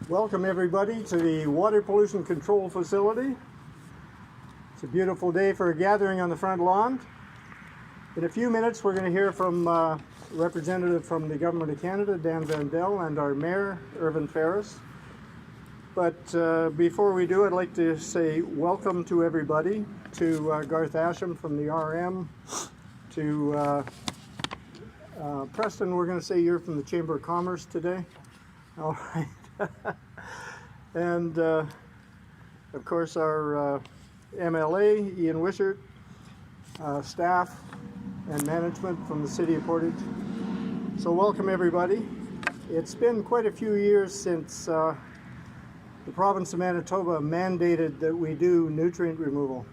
Welcome everybody to the Water Pollution Control Facility. It's a beautiful day for a gathering on the front lawn. In a few minutes we're going to hear from a representative from the Government of Canada, Dan Vandel, and our Mayor, Irvin Ferris. But before we do, I'd like to say welcome to everybody, to Garth Asham from the RM, to Preston, we're going to say you're from the Chamber of Commerce today. All right. And of course our MLA, Ian Wishart, staff and management from the City of Portage. So welcome everybody. It's been quite a few years since the province of Manitoba mandated that we do nutrient removal.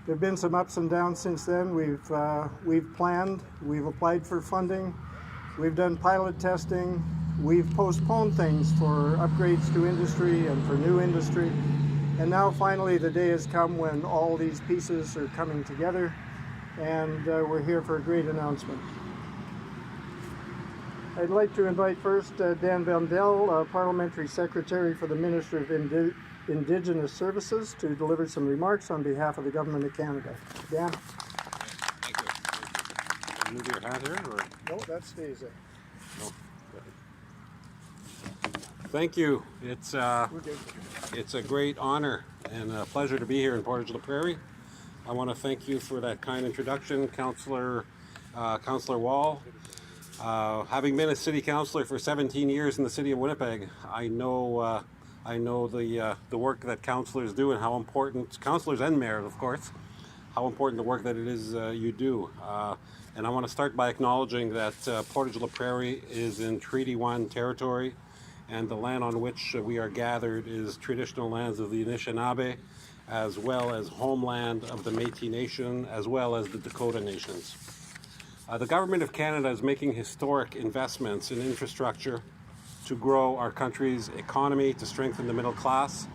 There have been some ups and downs since then. We've planned, we've applied for funding, we've done pilot testing, we've postponed things for upgrades to industry and for new industry. And now finally the day has come when all these pieces are coming together, and we're here for a great announcement. I'd like to invite first Dan Vandel, Parliamentary Secretary for the Ministry of Indigenous Services, to deliver some remarks on behalf of the Government of Canada. Dan? Thank you. Move your hat here? Or? No, that stays there. No. Thank you. It's a great honor and a pleasure to be here in Portage la Prairie. I want to thank you for that kind introduction, Councillor Wall. Having been a city councillor for 17 years in the city of Winnipeg, I know the work that councillors do and how important, councillors and mayors of course, how important the work that it is you do. And I want to start by acknowledging that Portage la Prairie is in Treaty 1 territory, and the land on which we are gathered is traditional lands of the Anishinaabe, as well as homeland of the Métis Nation, as well as the Dakota Nations. The Government of Canada is making historic investments in infrastructure to grow our country's economy, to strengthen the middle class,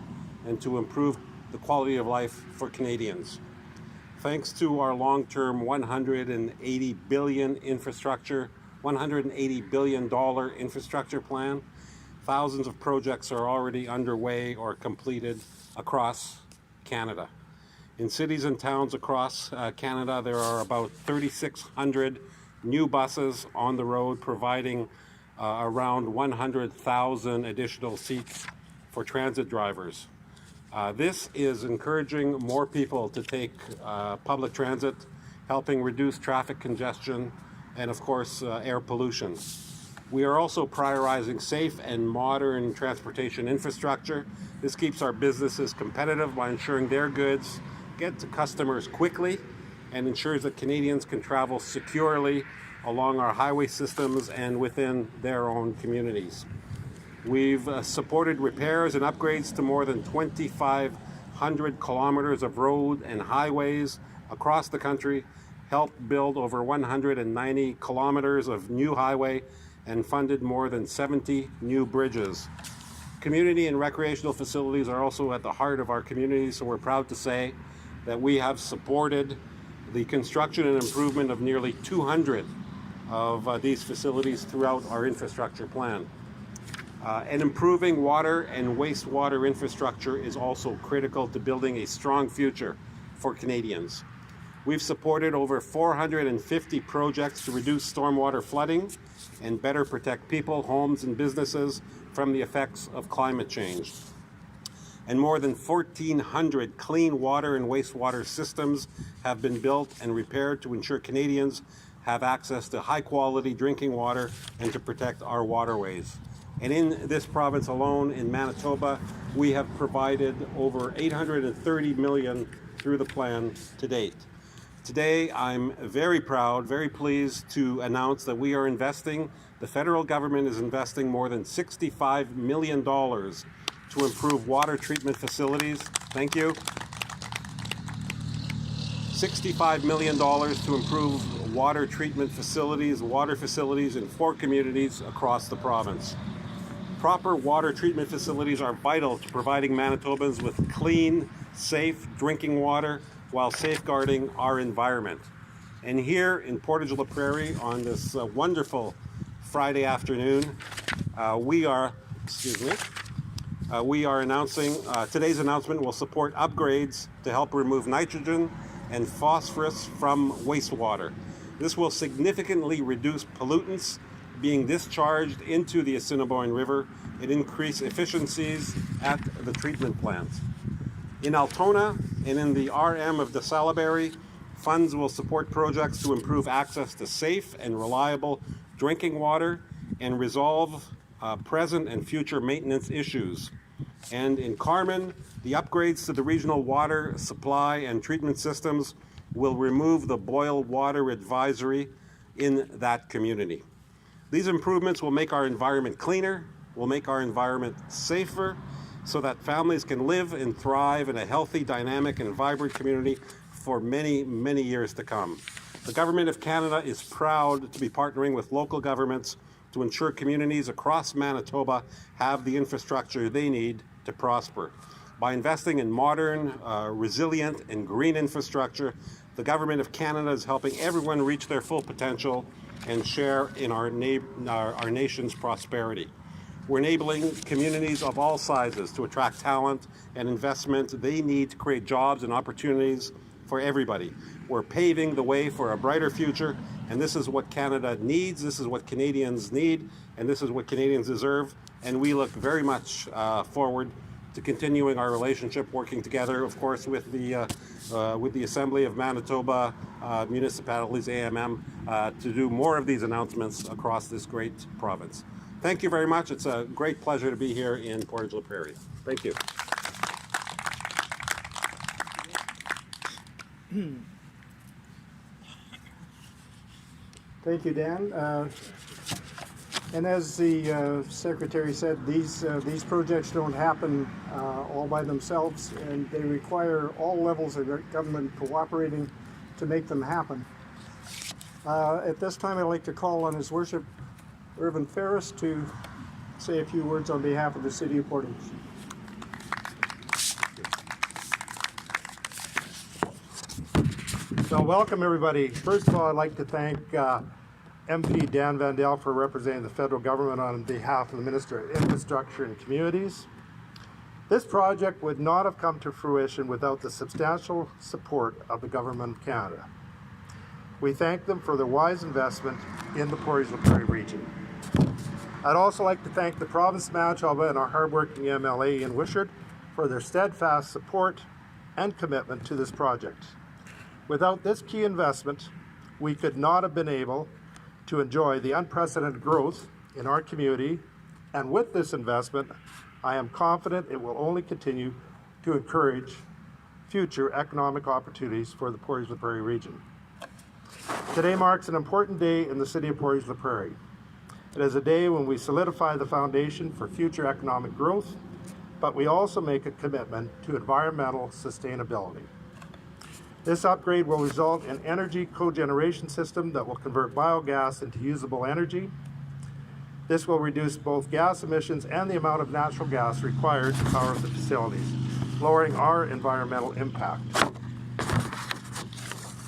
and to improve the quality of life for Canadians. Thanks to our long-term $180 billion infrastructure plan, thousands of projects are already underway or completed across Canada. In cities and towns across Canada, there are about 3,600 new buses on the road, providing around 100,000 additional seats for transit drivers. This is encouraging more people to take public transit, helping reduce traffic congestion and, of course, air pollution. We are also prioritizing safe and modern transportation infrastructure. This keeps our businesses competitive by ensuring their goods get to customers quickly and ensures that Canadians can travel securely along our highway systems and within their own communities. We've supported repairs and upgrades to more than 2,500 kilometers of road and highways across the country, helped build over 190 kilometers of new highway, and funded more than 70 new bridges. Community and recreational facilities are also at the heart of our community, so we're proud to say that we have supported the construction and improvement of nearly 200 of these facilities throughout our infrastructure plan. And improving water and wastewater infrastructure is also critical to building a strong future for Canadians. We've supported over 450 projects to reduce stormwater flooding and better protect people, homes, and businesses from the effects of climate change. And more than 1,400 clean water and wastewater systems have been built and repaired to ensure Canadians have access to high-quality drinking water and to protect our waterways. And in this province alone, in Manitoba, we have provided over $830 million through the plan to date. Today, I'm very proud, very pleased to announce that we are investing, the federal government is investing more than $65 million to improve water treatment facilities. Thank you. $65 million to improve water treatment facilities, water facilities in 4 communities across the province. Proper water treatment facilities are vital to providing Manitobans with clean, safe drinking water while safeguarding our environment. And here in Portage la Prairie on this wonderful Friday afternoon, we are we are announcing, today's announcement will support upgrades to help remove nitrogen and phosphorus from wastewater. This will significantly reduce pollutants being discharged into the Assiniboine River and increase efficiencies at the treatment plants. In Altona and in the RM of DeSalleberry, funds will support projects to improve access to safe and reliable drinking water and resolve present and future maintenance issues. And in Carmen, the upgrades to the regional water supply and treatment systems will remove the boil water advisory in that community. These improvements will make our environment cleaner, will make our environment safer, so that families can live and thrive in a healthy, dynamic, and vibrant community for many, many years to come. The Government of Canada is proud to be partnering with local governments to ensure communities across Manitoba have the infrastructure they need to prosper. By investing in modern, resilient, and green infrastructure, the Government of Canada is helping everyone reach their full potential and share in our nation's prosperity. We're enabling communities of all sizes to attract talent and investment they need to create jobs and opportunities for everybody. We're paving the way for a brighter future, and this is what Canada needs, this is what Canadians need, and this is what Canadians deserve, and we look very much forward to continuing our relationship, working together, of course, with the Assembly of Manitoba Municipalities, AMM, to do more of these announcements across this great province. Thank you very much. It's a great pleasure to be here in Portage la Prairie. Thank you. Thank you, Dan. And as the Secretary said, these projects don't happen all by themselves, and they require all levels of government cooperating to make them happen. At this time, I'd like to call on His Worship Irvin Ferris to say a few words on behalf of the City of Portage. So welcome everybody. First of all, I'd like to thank MP Dan Vandel for representing the federal government on behalf of the Minister of Infrastructure and Communities. This project would not have come to fruition without the substantial support of the Government of Canada. We thank them for their wise investment in the Portage la Prairie region. I'd also like to thank the province of Manitoba and our hardworking MLA Ian Wishart for their steadfast support and commitment to this project. Without this key investment, we could not have been able to enjoy the unprecedented growth in our community, and with this investment, I am confident it will only continue to encourage future economic opportunities for the Portage la Prairie region. Today marks an important day in the City of Portage la Prairie. It is a day when we solidify the foundation for future economic growth, but we also make a commitment to environmental sustainability. This upgrade will result in energy cogeneration system that will convert biogas into usable energy. This will reduce both gas emissions and the amount of natural gas required to power the facilities, lowering our environmental impact.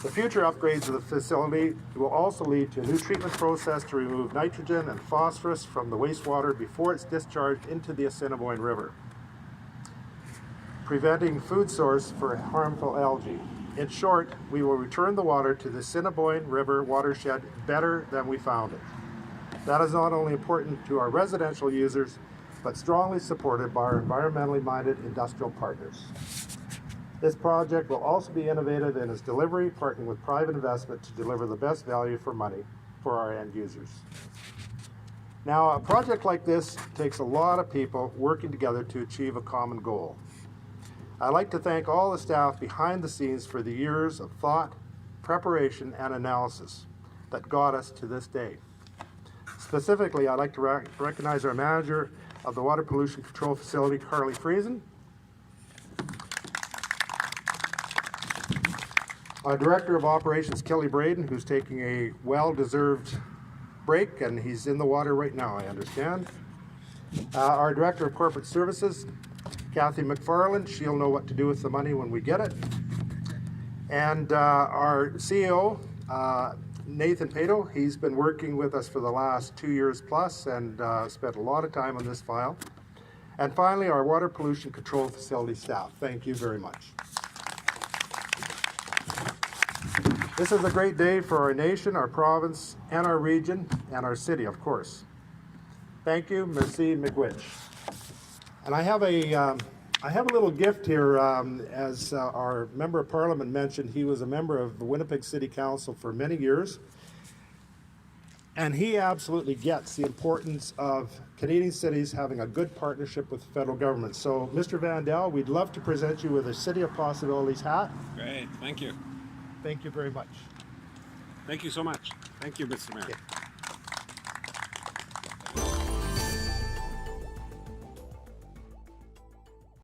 The future upgrades of the facility will also lead to a new treatment process to remove nitrogen and phosphorus from the wastewater before it's discharged into the Assiniboine River, preventing food source for harmful algae. In short, we will return the water to the Assiniboine River watershed better than we found it. That is not only important to our residential users, but strongly supported by our environmentally minded industrial partners. This project will also be innovative in its delivery, partnering with private investment to deliver the best value for money for our end users. Now, a project like this takes a lot of people working together to achieve a common goal. I'd like to thank all the staff behind the scenes for the years of thought, preparation, and analysis that got us to this day. Specifically, I'd like to recognize our manager of the Water Pollution Control Facility, Carly Friesen, our Director of Operations, Kelly Braden, who's taking a well-deserved break, and he's in the water right now, I understand. Our Director of Corporate Services, Kathy McFarland, she'll know what to do with the money when we get it. And our CEO, Nathan Pato, he's been working with us for the last 2 years plus and spent a lot of time on this file. And finally, our water pollution control facility staff. Thank you very much. This is a great day for our nation, our province, and our region, and our city, of course. Thank you, merci, miigwech. And I have a little gift here. As our member of parliament mentioned, he was a member of the Winnipeg City Council for many years. And he absolutely gets the importance of Canadian cities having a good partnership with the federal government. So, Mr. Vandal, we'd love to present you with a City of Possibilities hat. Great, thank you. Thank you very much. Thank you so much. Thank you, Mr. Mayor. Okay.